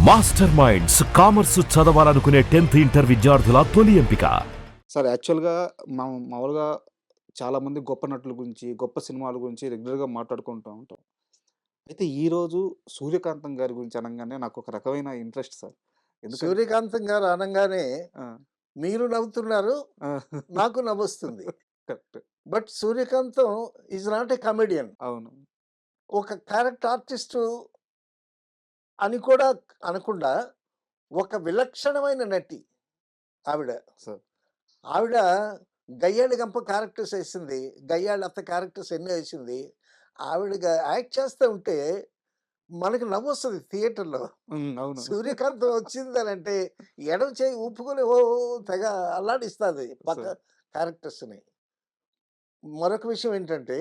Master minds commerce చదవాలనుకునే 10th inter విద్యార్థుల తొలి ఎంపిక. సార్ యాక్చువల్‌గా మనం మామూలుగా చాలామంది గొప్ప నటుల గురించి, గొప్ప సినిమాల గురించి రెగ్యులర్‌గా మాట్లాడుకుంటూ ఉంటాం. అయితే ఈరోజు 'సూర్యకాంతం' గారి గురించి అనంగానే నాకొక రకమైన ఇంట్రెస్ట్ సార్. ఎందుకంటే సూర్యకాంతం గారు అనంగానే ఆ! మీరు నవ్వుతున్నారు. ఆ! నాకు నవ్వొస్తుంది. Correct. But Suryakantham is not a comedian. అవును. ఒక క్యారెక్టర్ ఆర్టిస్టు అని కూడా అనకుండా ఒక విలక్షణమైన నటి ఆవిడ. సార్. ఆవిడ గయ్యాళి గంప క్యారెక్టర్స్ ఏసింది. గయ్యాళి అత్త క్యారెక్టర్స్ ఎన్నో ఏసింది. ఆవిడగా యాక్ట్ చేస్తా ఉంటే మనకి నవ్వొస్తది థియేటర్‌లో. అవును. సూర్యకాంతం వచ్చిందనంటే ఎడమ చేయి ఊపుకొని ఓ ఓ తెగ అల్లాడిస్తాది పక్క సార్. క్యారెక్టర్స్‌ని. మరొక విషయం ఏంటంటే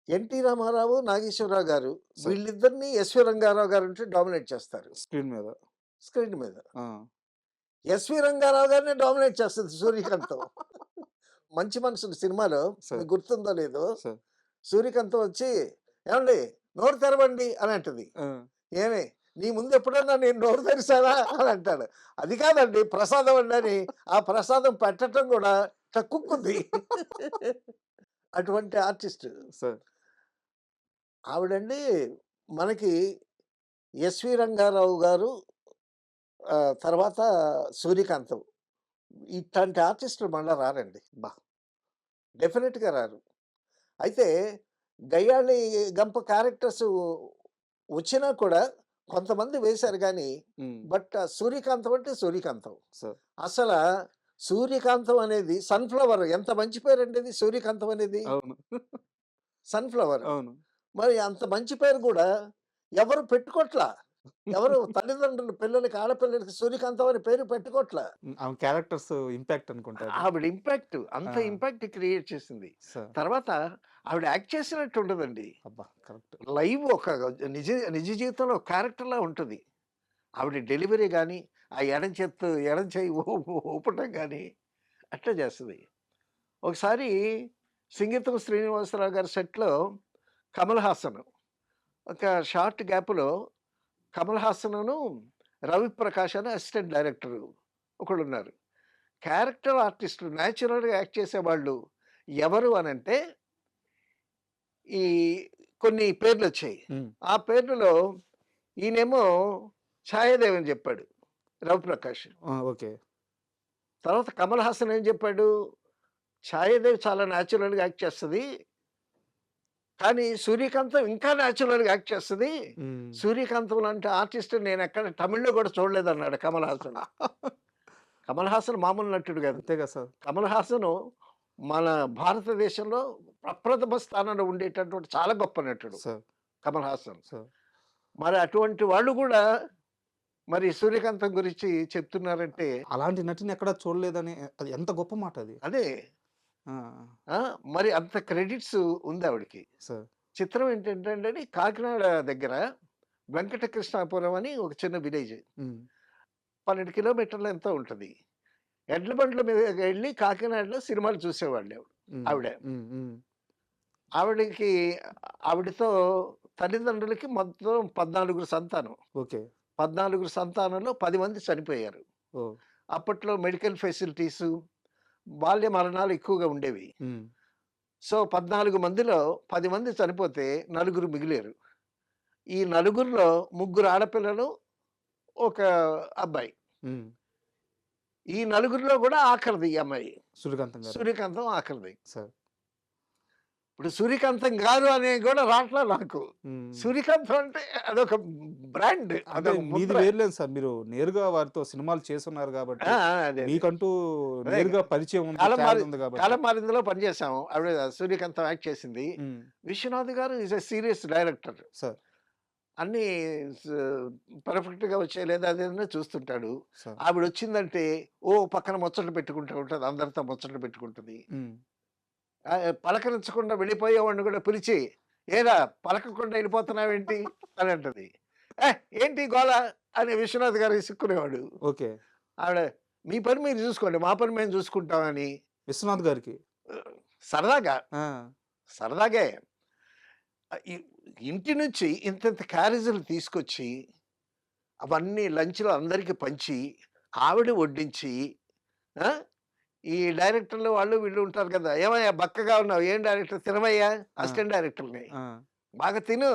'ఎన్టీ రామారావు', 'నాగేశ్వరరావు' గారు సార్. వీళ్ళిద్దరిని 'ఎస్వి రంగారావు' గారు ఉంటే డామినేట్ చేస్తారు స్క్రీన్ మీద. స్క్రీన్ మీద. ఆ! 'ఎస్వి రంగారావు' గారినే డామినేట్ చేస్తది సూర్యకాంతం. 'మంచి మనుషులు' సినిమాలో సార్. మీకు గుర్తుందో లేదో సార్. సూర్యకాంతం వచ్చి "ఏవండీ నోరు తెరవండి" అని అంటది. ఆ! ఏమి నీ ముందు ఎప్పుడన్నా నేను నోరు తెరిసానా అని అంటాడు. అది కాదండి ప్రసాదం అండి అని ఆ ప్రసాదం పెట్టటం కూడా కక్కుక్కుంది. అటువంటి ఆర్టిస్ట్ సార్. ఆవిడండి. మనకి 'ఎస్వి రంగారావు' గారు తర్వాత 'సూర్యకాంతం' ఇట్లాంటి ఆర్టిస్టులు మళ్ళా రారండి. డెఫినిట్‌గా రారు. అయితే 'గయ్యాళి గంప' క్యారెక్టర్స్ వచ్చినా కూడా కొంతమంది వేశారు గానీ, హ్మ్. బట్ సూర్యకాంతం అంటే సూర్యకాంతం. సార్. అసల సూర్యకాంతం అనేది సన్‌ఫ్లవర్ ఎంత మంచి పేరండి అది సూర్యకాంతం అనేది. అవును. సన్‌ఫ్లవర్. అవును. మరి అంత మంచి పేరు గూడా ఎవరు పెట్టుకోట్లా. ఎవరు తల్లిదండ్రులు పిల్లలకి ఆడపిల్లలకి సూర్యకాంతం అని పేరు పెట్టుకోట్లా. ఆమె క్యారెక్టర్స్ ఇంపాక్ట్ అనుకుంటా అది. ఆవిడ ఇంపాక్ట్ అంత ఆ! ఇంపాక్ట్ క్రియేట్ చేసింది. సార్. తర్వాత ఆవిడ యాక్ట్ చేసినట్టు ఉండదండి. అబ్బా! కరెక్ట్. లైవ్ ఒక నిజ నిజ జీవితంలో క్యారెక్టర్‌లా ఉంటది. ఆవిడ డెలివరీ గాని, ఆ ఎడం చెయ్యి ఊపటం గాని అట్లా చేస్తది. ఒకసారి 'సింగీతం శ్రీనివాసరావు' గారి సెట్‌లో కమల్ హాసన్ ఒక షార్ట్ గ్యాప్‌లో కమల్ హాసనును, రవి ప్రకాష్ అని అసిస్టెంట్ డైరెక్టర్ ఒకళ్ళున్నారు. క్యారెక్టర్ ఆర్టిస్ట్ నేచురల్‌గా యాక్ట్ చేసేవాళ్ళు ఎవరు అనంటే ఈ కొన్ని పేర్లొచ్చాయి. హ్మ్. ఆ పేర్లలో ఈయనేమో ఛాయాదేవి అని చెప్పాడు 'రవిప్రకాష్.' ఆ! ఓకే. తర్వాత కమల్ హాసన్ ఏం చెప్పాడు, ఛాయాదేవి చాలా నేచురల్‌గా యాక్ట్ చేస్తది. కానీ సూర్యకాంతం ఇంకా నేచురల్‌గా యాక్ట్ చేస్తది. హ్మ్. సూర్యకాంతం లాంటి ఆర్టిస్ట్ నేనెక్కడ తమిళ్‌లో కూడా చూడలేదన్నాడు కమల్ హాసన్. కమల్ హాసన్ మామూలు నటుడు కాదు. అంతే కదా సార్. కమల్ హాసను మన భారతదేశంలో ప్రప్రథమ స్థానంలో ఉండేటటువంటి చాలా గొప్ప నటుడు సార్. కమల్ హాసన్. సార్. మరి అటువంటి వాళ్ళు గూడా మరి సూర్యకాంతం గురించి చెప్తున్నారంటే అలాంటి నటిని ఎక్కడా చూడలేదని అది ఎంత గొప్ప మాట అది. అదే. ఆ! ఆ! మరి అంత క్రెడిట్స్ ఉందావిడకి. సార్. చిత్రం ఏంటంటేండి కాకినాడ దగ్గర వెంకటకృష్ణాపురం అని ఒక చిన్న విలేజ్. హ్మ్. 12 కిలోమీటర్లు ఎంతో ఉంటది. ఎడ్ల బండ్ల మీద ఎళ్లి కాకినాడలో సినిమాలు చూసేవాళ్ళు హ్మ్. ఆవిడ. హ్మ్. హ్మ్. ఆవిడకి ఆవిడతో తల్లిదండ్రులకి మొత్తం 14 సంతానం. ఓకే. 14 సంతానంలో 10 మంది చనిపోయారు. ఓహ్! అప్పట్లో మెడికల్ ఫెసిలిటీసు, బాల్య మరణాలు ఎక్కువగా ఉండేవి. హ్మ్. సో, 14 మందిలో 10 మంది చనిపోతే నలుగురు మిగిలారు. ఈ నలుగురిలో ముగ్గురు ఆడపిల్లలు, ఒక అబ్బాయి. హ్మ్. ఈ నలుగురిలో గూడా ఆఖరిది ఈ అమ్మాయి. 'సూర్యకాంతం' గారు. సూర్యకాంతం ఆఖరిది. సార్. ఇప్పుడు సూర్యకాంతం గారు అనేది గూడా రాట్లా నాకు. హ్మ్. సూర్యకాంతం అంటే అదొక బ్రాండ్. అంటే అదొక మీది ముద్ర. వేరులేదు సార్. మీరు నేరుగా వారితో సినిమాలు చేసున్నారు ఆ! గాబట్టి, ఆ! అదే. అదే. మీకంటూ అదే నేరుగా పరిచయం ఉంది, కాలం మారి ఛానెల్ ఉంది గాబట్టి. కాలం మారిందిలో పనిచేసాం. ఆవిడ సూర్యకాంతం యాక్ట్ చేసింది. హ్మ్. విశ్వనాథ్ గారు is a serious director. Sir. అన్నీ స్ పర్ఫెక్ట్‌గా వచ్చాయి లేదా అదేదన్నా చూస్తుంటాడు. సార్. ఆవిడొచ్చిందంటే పక్కన ముచ్చట్లు పెట్టుకుంటూ ఉంటది. అందరితో ముచ్చట్లు పెట్టుకుంటది. హ్మ్. పలకరించకుండా వెళ్ళిపోయేవాడిని కూడా పిలిచి, "ఏరా పలకకుండా ఎళ్ళిపోతున్నావేంటి?" అని అంటది. ఏంటి గోల" అని విశ్వనాథ్ గారు విసుక్కునేవాడు. ఓకే. ఆవిడ, "మీ పని మీరు చూసుకోండి. మా పని మేము చూసుకుంటాం" అని 'విశ్వనాథ్' గారికి. ఆహ్, సరదాగా, ఆ! సరదాగే. ఆహ్, ఇ ఇంటి నుంచి ఇంతింత క్యారేజీలు తీసుకొచ్చి అవన్నీ లంచ్‌లో అందరికి పంచి, ఆవిడ వడ్డించి, ఆ! ఈ డైరెక్టర్లు వాళ్ళు వీళ్ళు ఉంటారు కదా! "ఏమయ్యా బక్కగా ఉన్నావు, ఏం డైరెక్టర్ తినవయ్యా" ఆ! అసిస్టెంట్ డైరెక్టర్‌ని. ఆ! "బాగా తిను,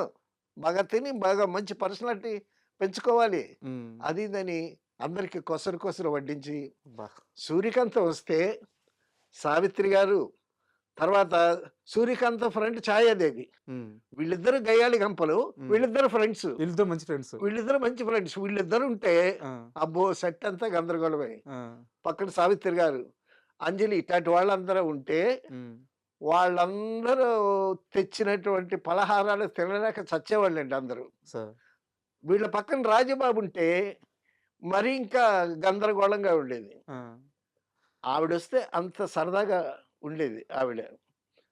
బాగా తిని బాగా మంచి పర్సనాలిటీ పెంచుకోవాలి." హ్మ్. అది ఇదని అందరికి కొసరు కొసరు వడ్డించి, అబ్బా! సూర్యకాంతం వస్తే సావిత్రి గారు, తర్వాత సూర్యకాంతం ఫ్రెండ్ ఛాయాదేవి. హ్మ్. వీళ్ళిద్దరు గయ్యాళి గంపలు. హ్మ్. వీళ్ళిద్దరు ఫ్రెండ్స్. వీళ్ళిద్దరు మంచి ఫ్రెండ్స్. వీళ్ళిద్దరు మంచి ఫ్రెండ్స్. వీళ్ళిద్దరుంటే ఆ! అబ్బో! సెట్ అంతా గందరగోళమే. ఆ! పక్కన సావిత్రి గారు, అంజలి ఇట్లాంటి వాళ్ళందరూ ఉంటే, హ్మ్. వాళ్ళందరూ తెచ్చినటువంటి పలహారాలు తినలేక చచ్చేవాళ్ళండి అందరూ. సార్. వీళ్ళ పక్కన రాజబాబు ఉంటే, మరి ఇంకా గందరగోళంగా ఉండేది. ఆ! ఆవిడొస్తే అంత సరదాగా ఉండేది ఆవిడ.